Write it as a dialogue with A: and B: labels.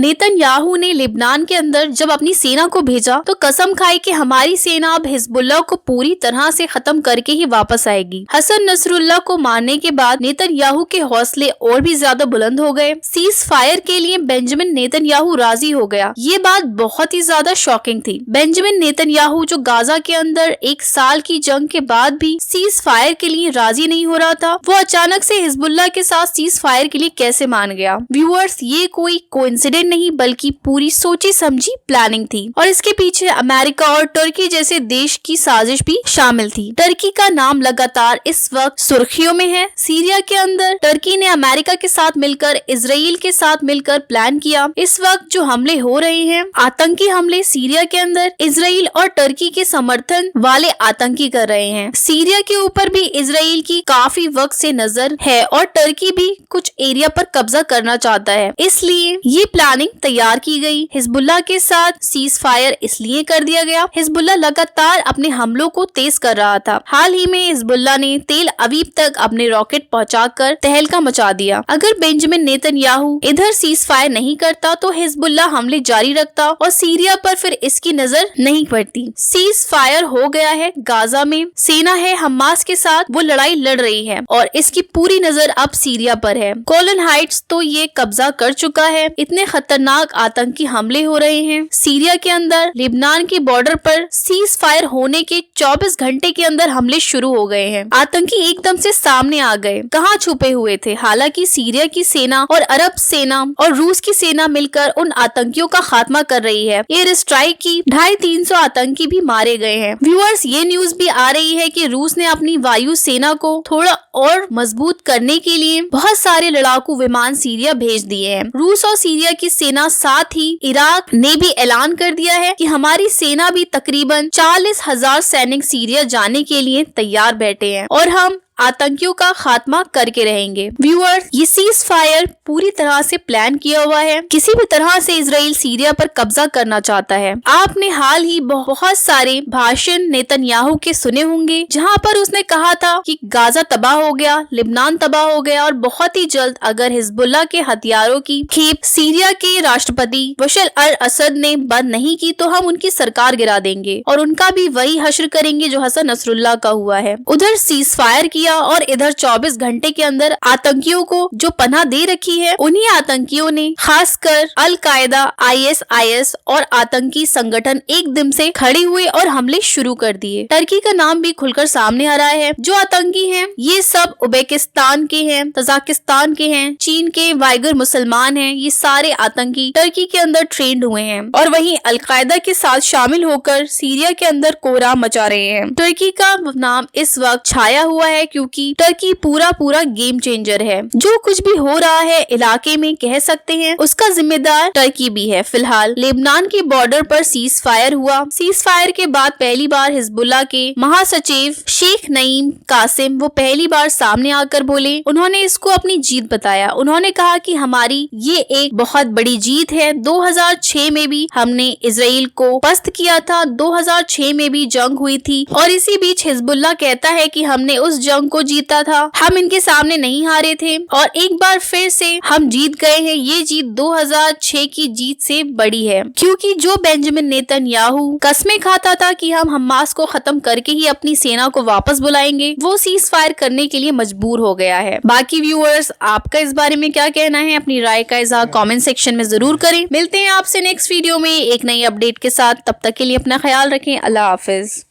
A: Netanyahu ने Lebanon के अंदर जब अपनी सेना को भेजा तो कसम खाई कि हमारी सेना अब हिजबुल्लाह को पूरी तरह से खत्म करके ही वापस आएगी। हसन नसरुल्लाह को मारने के बाद नेतन्याहू के हौसले और भी ज्यादा बुलंद हो गए। सीज फायर के लिए बेंजामिन नेतन्याहू राजी हो गया। ये बात बहुत ही ज्यादा शॉकिंग थी। बेंजामिन नेतन्याहू जो गाजा के अंदर 1 साल की जंग के बाद भी सीज फायर के लिए राजी नहीं हो रहा था, वो अचानक से हिजबुल्लाह के साथ सीज फायर के लिए कैसे मान गया। व्यूअर्स, ये कोई कोइंसिडेंट नहीं बल्कि पूरी सोची समझी प्लानिंग थी और इसके पीछे अमेरिका और तुर्की जैसे देश की साजिश भी शामिल थी। टर्की का नाम लगातार इस वक्त सुर्खियों में है। सीरिया के अंदर टर्की ने अमेरिका के साथ मिलकर इजराइल के साथ मिलकर प्लान किया। इस वक्त जो हमले हो रहे हैं, आतंकी हमले सीरिया के अंदर इजराइल और टर्की के समर्थन वाले आतंकी कर रहे हैं। सीरिया के ऊपर भी इजराइल की काफी वक्त से नजर है और टर्की भी कुछ एरिया पर कब्जा करना चाहता है, इसलिए ये प्लानिंग तैयार की गई। हिजबुल्लाह के साथ सीज फायर इसलिए कर दिया गया, हिजबुल्लाह लगातार अपने हमलों को तेज कर रहा था। हाल ही में हिजबुल्लाह ने तेल अवीव तक अपने रॉकेट पहुंचाकर तहलका मचा दिया। अगर बेंजामिन नेतन्याहू इधर सीज फायर नहीं करता तो हिजबुल्लाह हमले जारी रखता और सीरिया पर फिर इसकी नजर नहीं पड़ती। सीज फायर हो गया है। गाजा में सेना है हमास के साथ, वो लड़ाई लड़ रही है और इसकी पूरी नजर अब सीरिया पर है। गोलन हाइट्स तो ये कब्जा कर चुका है। इतने खतरनाक आतंकी हमले हो रहे हैं सीरिया के अंदर। लेबनान के बॉर्डर पर सीज फायर होने के 24 घंटे के अंदर हमले शुरू हो गए हैं। आतंकी एकदम से सामने आ गए। कहाँ छुपे हुए थे? हालांकि सीरिया की सेना और अरब सेना और रूस की सेना मिलकर उन आतंकियों का खात्मा कर रही है। एयर स्ट्राइक की 250-300 आतंकी भी मारे गए हैं। व्यूअर्स, ये न्यूज भी आ रही है कि रूस ने अपनी वायु सेना को थोड़ा और मजबूत करने के लिए बहुत सारे लड़ाकू विमान सीरिया भेज दिए हैं। रूस और सीरिया की सेना, साथ ही इराक ने भी ऐलान कर दिया है कि हमारी सेना भी तकरीबन 40,000 सैनिक सीरिया जाने के लिए तैयार बैठे हैं और हम आतंकियों का खात्मा करके रहेंगे। व्यूअर्स, ये सीज फायर पूरी तरह से प्लान किया हुआ है। किसी भी तरह से इजराइल सीरिया पर कब्जा करना चाहता है। आपने हाल ही बहुत सारे भाषण नेतन्याहू के सुने होंगे जहां पर उसने कहा था कि गाजा तबाह हो गया, लेबनान तबाह हो गया और बहुत ही जल्द अगर हिजबुल्लाह के हथियारों की खेप सीरिया के राष्ट्रपति बशर अल असद ने बंद नहीं की तो हम उनकी सरकार गिरा देंगे और उनका भी वही हश्र करेंगे जो हसन नसरुल्लाह का हुआ है। उधर सीज फायर की और इधर 24 घंटे के अंदर आतंकियों को जो पनाह दे रखी है, उन्हीं आतंकियों ने खासकर अल कायदा, ISIS और आतंकी संगठन एकदम से खड़े हुए और हमले शुरू कर दिए। टर्की का नाम भी खुलकर सामने आ रहा है। जो आतंकी हैं, ये सब उज्बेकिस्तान के हैं, तजाकिस्तान के हैं, चीन के वाइगर मुसलमान हैं। ये सारे आतंकी टर्की के अंदर ट्रेंड हुए हैं और वहीं अल कायदा के साथ शामिल होकर सीरिया के अंदर कोहराम मचा रहे हैं। टर्की का नाम इस वक्त छाया हुआ है क्योंकि टर्की पूरा गेम चेंजर है। जो कुछ भी हो रहा है इलाके में कह सकते हैं उसका जिम्मेदार टर्की भी है। फिलहाल लेबनान के बॉर्डर पर सीज फायर हुआ। सीज फायर के बाद पहली बार हिजबुल्लाह के महासचिव शेख नईम कासिम वो पहली बार सामने आकर बोले। उन्होंने इसको अपनी जीत बताया। उन्होंने कहा कि हमारी ये एक बहुत बड़ी जीत है। 2006 में भी हमने इजराइल को पस्त किया था, 2006 में भी जंग हुई थी और इसी बीच हिजबुल्लाह कहता है कि हमने उस जंग को जीता था, हम इनके सामने नहीं हारे थे और एक बार फिर से हम जीत गए हैं। ये जीत 2006 की जीत से बड़ी है क्योंकि जो बेंजामिन नेतन्याहू कस्में खाता था कि हम हमास को खत्म करके ही अपनी सेना को वापस बुलाएंगे, वो सीज फायर करने के लिए मजबूर हो गया है। बाकी व्यूअर्स, आपका इस बारे में क्या कहना है? अपनी राय का इज़हार कमेंट सेक्शन में जरूर करें। मिलते हैं आपसे नेक्स्ट वीडियो में एक नई अपडेट के साथ। तब तक के लिए अपना ख्याल रखें। अल्लाह हाफिज।